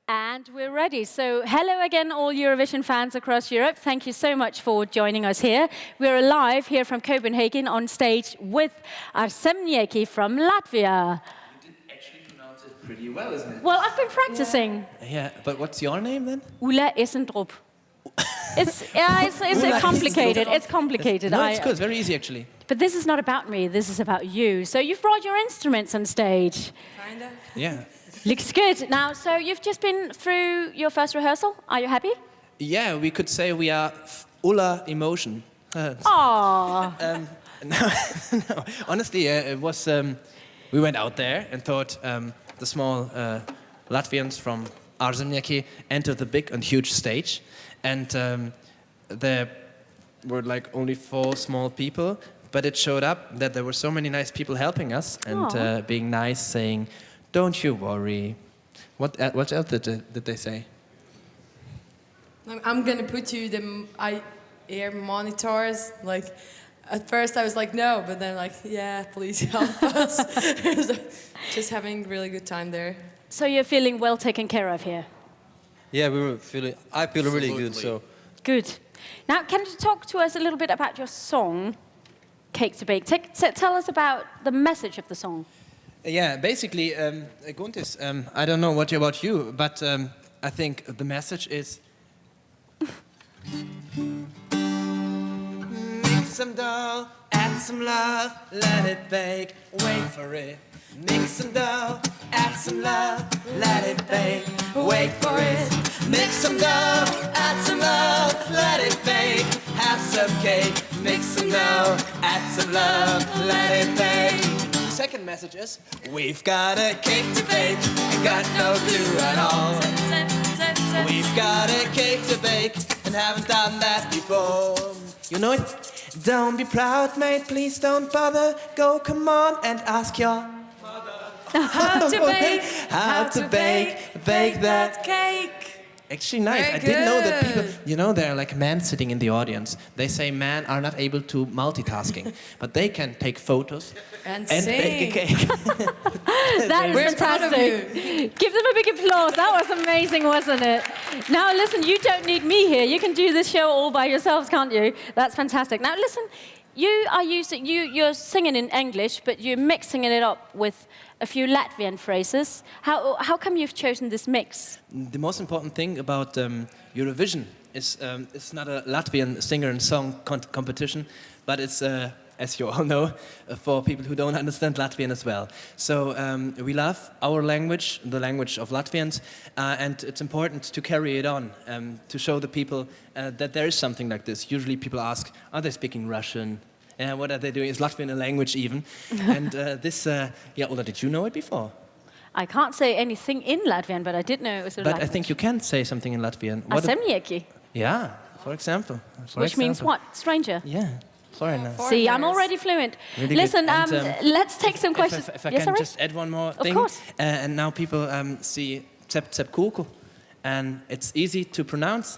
And we're ready. So hello again, all Eurovision fans across Europe. Thank you so much for joining us here. We're live here from Copenhagen on stage with Aarzemnieki from Latvia. You did actually pronounce it pretty well, isn't it? Well, I've been practicing. Yeah, but what's your name then? Ulla Essendrup. It's complicated. It's complicated. No, it's good. It's very easy actually. But this is not about me. This is about you. So you've brought your instruments on stage. Kinda. Yeah. Looks good. Now, so you've just been through your first rehearsal. Are you happy? Yeah, we could say we are Ulla emotion. Aww. No, honestly, it was. We went out there and thought the small Latvians from Aarzemnieki entered the big and huge stage, and there were like only 4 small people. But it showed up that there were so many nice people helping us and being nice, saying, "Don't you worry." What else did they say? I'm gonna put you the ear monitors. Like, at first I was like, no, but then like, yeah, please help us. Just having really good time there. So you're feeling well taken care of here? Yeah, I feel really good. So good. Now, can you talk to us a little bit about your song, "Cake to Bake"? Tell us about the message of the song. Yeah, basically, Guntis, I don't know about you, but I think the message is... Mix some dough, add some love, let it bake, wait for it. Mix some dough, add some love, let it bake, wait for it. Mix some dough, add some love, let it bake, have some cake. Mix some dough, add some love, let it bake. The second message is, we've got a cake to bake, and got no clue at all. We've got a cake to bake, and haven't done that before. You know it? Don't be proud, mate, please don't bother. Go, come on, and ask your mother how to bake that cake. Actually nice. Very I didn't know that good. people, there are like men sitting in the audience. They say men are not able to multitasking, but they can take photos And bake a sing. cake. That is We're proud of fantastic. Give them a big applause. That was amazing, wasn't it? Now, listen, you don't need me here. You can do this show all by yourselves, can't you? That's fantastic. Now, listen, you're singing in English, but you're mixing it up with a few Latvian phrases. How come you've chosen this mix? The most important thing about Eurovision is it's not a Latvian singer and song competition, but it's, as you all know, for people who don't understand Latvian as well. So we love our language, the language of Latvians, and it's important to carry it on, to show the people that there is something like this. Usually people ask, are they speaking Russian? What are they doing? Is Latvian a language even? And Ulla, did you know it before? I can't say anything in Latvian, but I did know it was a But language. I think you can say something in Latvian. Aarzemnieki. Yeah, for example. Which means what? Stranger? Yeah, foreigner. See, I'm already fluent. Really Listen, good. And, let's take some questions. If I Yes, can sorry? just add one more thing. Of course. And now people see tsep tsep kuku, and it's easy to pronounce,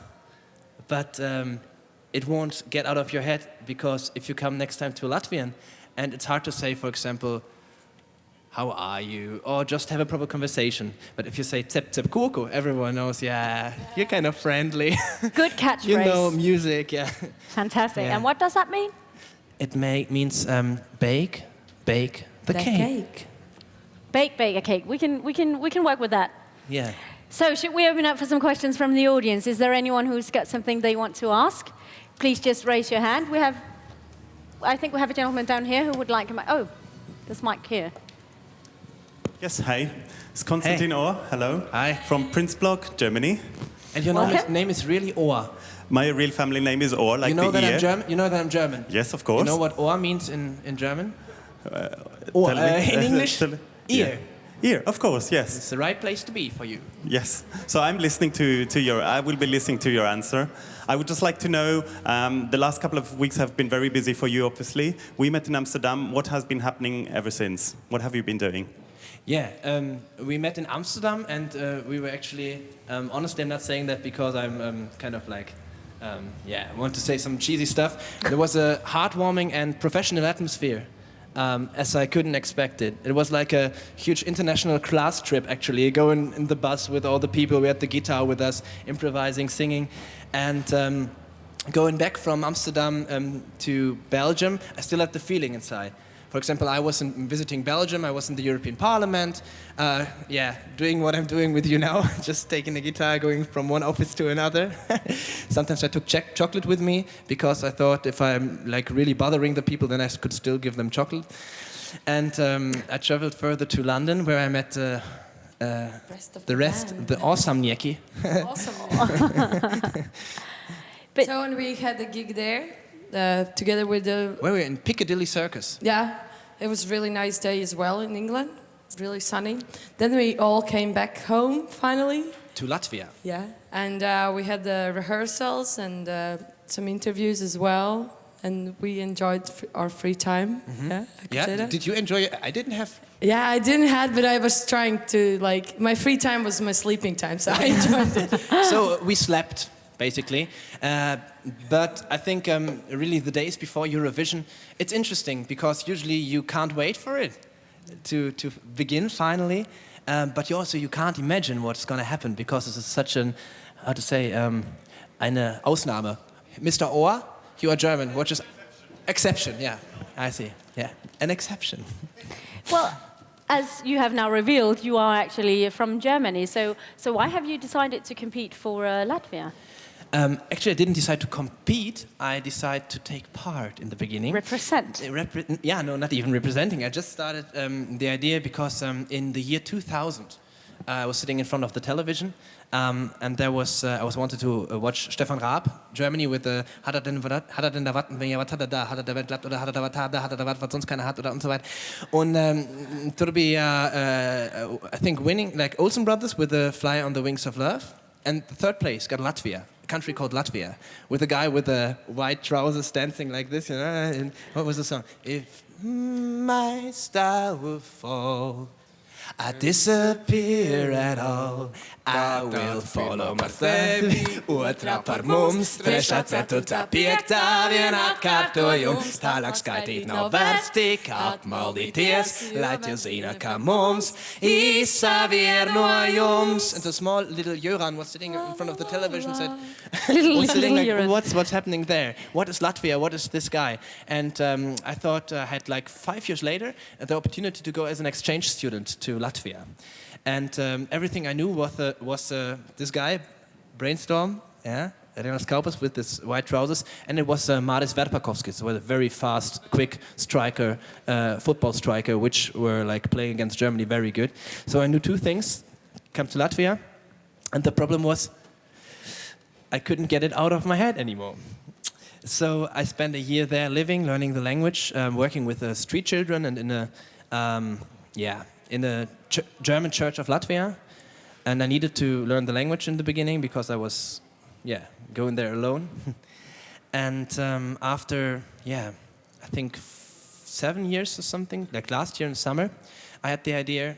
but it won't get out of your head, because if you come next time to Latvian, and it's hard to say, for example, how are you, or just have a proper conversation. But if you say tsep tsep kuku, everyone knows, yeah, you're kind of friendly. Good catchphrase. You know music, yeah. Fantastic. Yeah. And what does that mean? It means bake the cake. Bake a cake. We can work with that. Yeah. So should we open up for some questions from the audience? Is there anyone who's got something they want to ask? Please just raise your hand. I think we have a gentleman down here who would like a mic. Oh, there's Mike here. Yes, hi. It's Konstantin Ohr. Hello. Hi. From Prinzblock, Germany. And your name is really Ohr. My real family name is Ohr, like You know the that ear. I'm German. You know that I'm German. Yes, of course. You know what Ohr means in German? Ohr. Tell me. In English, Tell- ear. Ear, of course, yes. It's the right place to be for you. Yes. So I will be listening to your answer. I would just like to know, the last couple of weeks have been very busy for you, obviously. We met in Amsterdam. What has been happening ever since? What have you been doing? Yeah, we met in Amsterdam, and we were actually, honestly, I'm not saying that because I'm kind of like, I want to say some cheesy stuff. There was a heartwarming and professional atmosphere as I couldn't expect it. It was like a huge international class trip, actually, going in the bus with all the people. We had the guitar with us, improvising, singing. And going back from Amsterdam to Belgium, I still had the feeling inside. For example, I was visiting Belgium, I was in the European Parliament, doing what I'm doing with you now, just taking the guitar, going from one office to another. Sometimes I took chocolate with me, because I thought if I'm like really bothering the people, then I could still give them chocolate. And I traveled further to London, where I met the Aarzemnieki. Awesome. So when we had the gig there, together with the... Where we were in Piccadilly Circus. Yeah, it was a really nice day as well in England. It's really sunny. Then we all came back home, finally. To Latvia. Yeah, and we had the rehearsals and some interviews as well. And we enjoyed our free time. Mm-hmm. Yeah, I could say that. Did you enjoy it? I didn't have... Yeah, I didn't have, but I was trying to, like... My free time was my sleeping time, so I enjoyed it. So we slept, basically. But I think really the days before Eurovision, it's interesting because usually you can't wait for it to begin finally. But you can't imagine what's going to happen because this is such an, how to say, eine Ausnahme. Mr. Ohr, you are German. What is exception? Yeah, I see. Yeah, an exception. Well, as you have now revealed, you are actually from Germany. So why have you decided to compete for Latvia? Actually, I didn't decide to compete. I decided to take part in the beginning. Represent? No, not even representing. I just started the idea because in the year 2000, I was sitting in front of the television, and there was I was wanted to watch Stefan Raab, Germany, with the hat er denn da wat, was hat er da, hat er da was glatt oder hat er da was hat er da was sonst keiner hat oder und so weiter. Und to be I think winning like Olsen Brothers with the Fly on the Wings of Love, and the third place got Latvia. Country called Latvia, with a guy with the white trousers dancing like this, you know. And what was the song? If my star will fall, I disappear at all. I will follow my baby. Otrā par mums, trešā, ceturtā, piektā, vienā kārtojums. Tālāk skaitīt nav vērts tik apmaldīties, lai tu zina, ka mums īsavienojums. And the small little Jöran was sitting in front of the television and said, what's happening there? What is Latvia? What is this guy? And I thought I had like 5 years later the opportunity to go as an exchange student to Latvia. And everything I knew was this guy, Brainstorm, Renas Kaupers with this white trousers, and it was Maris Verpakovskis, was a very fast, quick striker, football striker, which were like playing against Germany very good. So I knew two things: come to Latvia, and the problem was I couldn't get it out of my head anymore. So I spent a year there living, learning the language, working with street children, and in a German church of Latvia. And I needed to learn the language in the beginning because I was, going there alone. And after, I think 7 years or something, like last year in summer, I had the idea,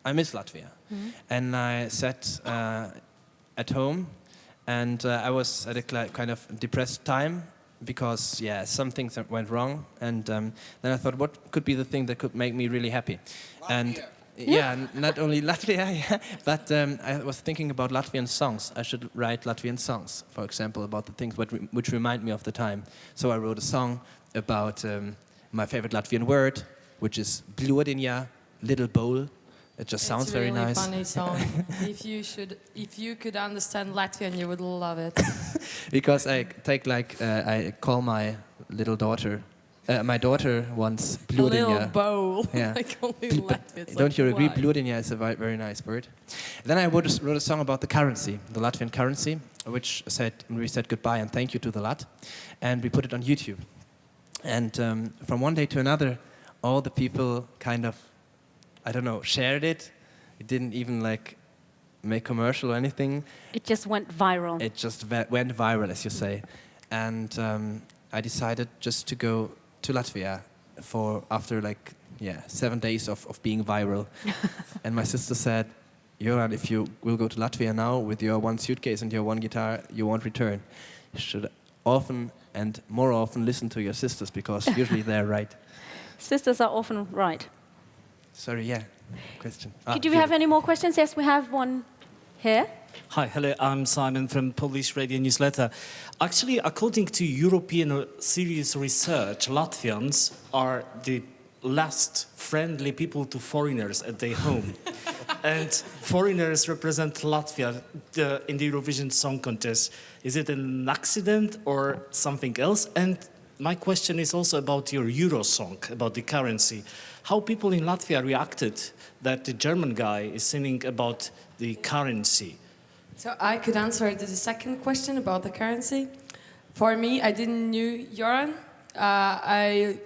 I miss Latvia. Mm-hmm. And I sat at home, and I was at a kind of depressed time because, some things went wrong. And then I thought, what could be the thing that could make me really happy? Latvia. And not only Latvia, but I was thinking about Latvian songs. I should write Latvian songs, for example, about the things which remind me of the time. So I wrote a song about my favorite Latvian word, which is bļodiņa, little bowl. It just sounds very nice. It's a really funny song. If you could understand Latvian, you would love it. Because I call my little daughter. My daughter wants bļodiņa. A little bowl. Yeah. Like only Latvians. Don't you agree? Bļodiņa is a very nice word. Then I wrote a song about the currency, the Latvian currency, which we said goodbye and thank you to the Lat, and we put it on YouTube. And from one day to another, all the people kind of, shared it. It didn't even make commercial or anything. It just went viral. It just went viral, as you say. And I decided just to go to Latvia after 7 days of being viral. And my sister said, Joran, if you will go to Latvia now with your one suitcase and your one guitar, you won't return. You should often and more often listen to your sisters because usually they're right. Sisters are often right. Sorry, yeah. Question. Do we have any more questions? Yes, we have one here. Hi, hello, I'm Simon from Polish Radio Newsletter. Actually, according to European serious research, Latvians are the last friendly people to foreigners at their home. And foreigners represent Latvia in the Eurovision Song Contest. Is it an accident or something else? And my question is also about your Euro song, about the currency. How people in Latvia reacted that the German guy is singing about the currency? So I could answer the second question about the currency. For me, I didn't knew Joran. I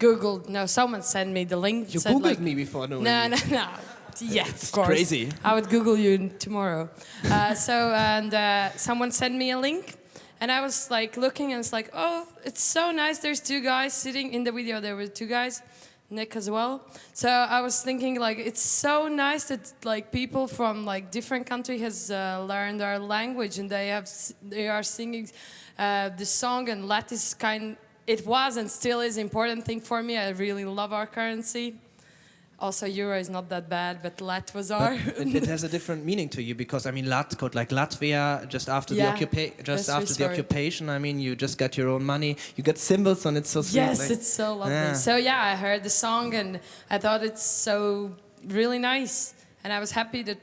Googled, no, someone sent me the link. You said, Googled like, me before knowing No, me. no, no. Yeah, of course. Crazy. I would Google you tomorrow. Someone sent me a link. And I was like looking and it's like, oh, it's so nice. There's two guys sitting in the video. There were two guys, Nick as well. So I was thinking like, it's so nice that like people from like different countries has learned our language and they are singing the song, and Lat is it was and still is an important thing for me. I really love our currency. Also, Euro is not that bad, but Lat was our. It has a different meaning to you because I mean, Lat code like Latvia just after the occupation. I mean, you just got your own money. You get symbols on it, so sweet. Yes, like, it's so lovely. Yeah. So yeah, I heard the song and I thought it's so really nice, and I was happy that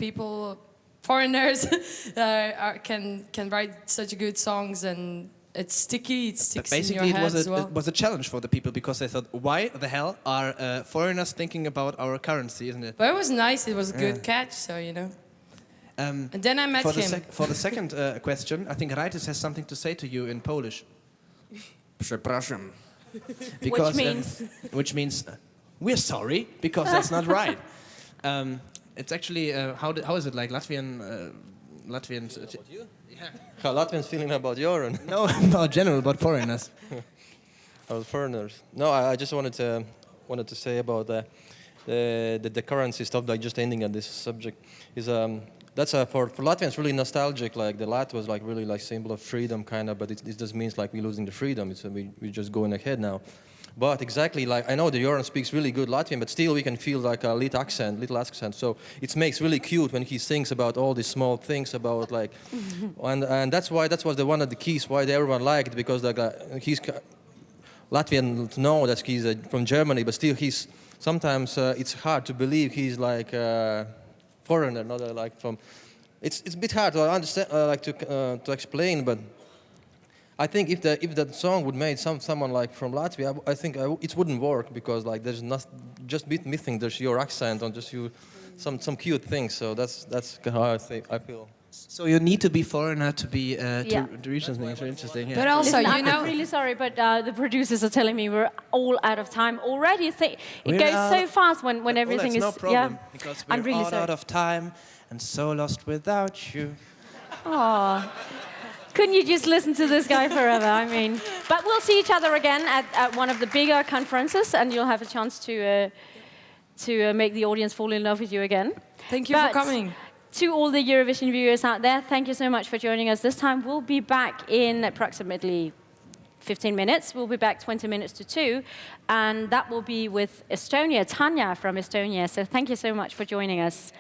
foreigners, can write such good songs, and it's sticky. It sticks Basically, in your head as well. it was a challenge for the people because they thought, why the hell are foreigners thinking about our currency, isn't it? But it was nice. It was a good catch. So you know. And then I met him. For the second question, I think Raitis has something to say to you in Polish. Przepraszam. Because, Which means? which means we're sorry because that's not right. It's actually how is it like Latvian? How Latvians feeling about Joran? No, about general, about foreigners. About foreigners. No, I just wanted to say about the currency stuff. Like just ending at this subject is that's for Latvians really nostalgic. Like the Lat was like really like symbol of freedom kind of, but it just means like we're losing the freedom. It's we're just going ahead now. But exactly, like I know the Joran speaks really good Latvian, but still we can feel like a little accent. So it makes really cute when he sings about all these small things about like, and that's was one of the keys why everyone liked it, because like he's Latvian know that he's from Germany, but still he's sometimes it's hard to believe he's like a foreigner, not like from. It's a bit hard to understand, like to explain, but. I think if that song would made someone like from Latvia, I think it wouldn't work because like there's not just missing there's your accent on just you some cute things. So that's how I feel. So you need to be foreigner to be to reach something. It's very interesting. Yeah. But also, Listen, you know, I'm really sorry, but the producers are telling me we're all out of time already. It We're goes out- so fast when everything that's is. no problem because we're I'm really all sorry. out of time and so lost without you. Aw. Couldn't you just listen to this guy forever? I mean, but we'll see each other again at one of the bigger conferences, and you'll have a chance to make the audience fall in love with you again. thank you But for coming. to all the Eurovision viewers out there, thank you so much for joining us this time. We'll be back in approximately 15 minutes. We'll be back 20 minutes to 2, and that will be with Estonia, Tanya from Estonia. So thank you so much for joining us.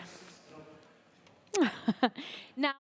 Now.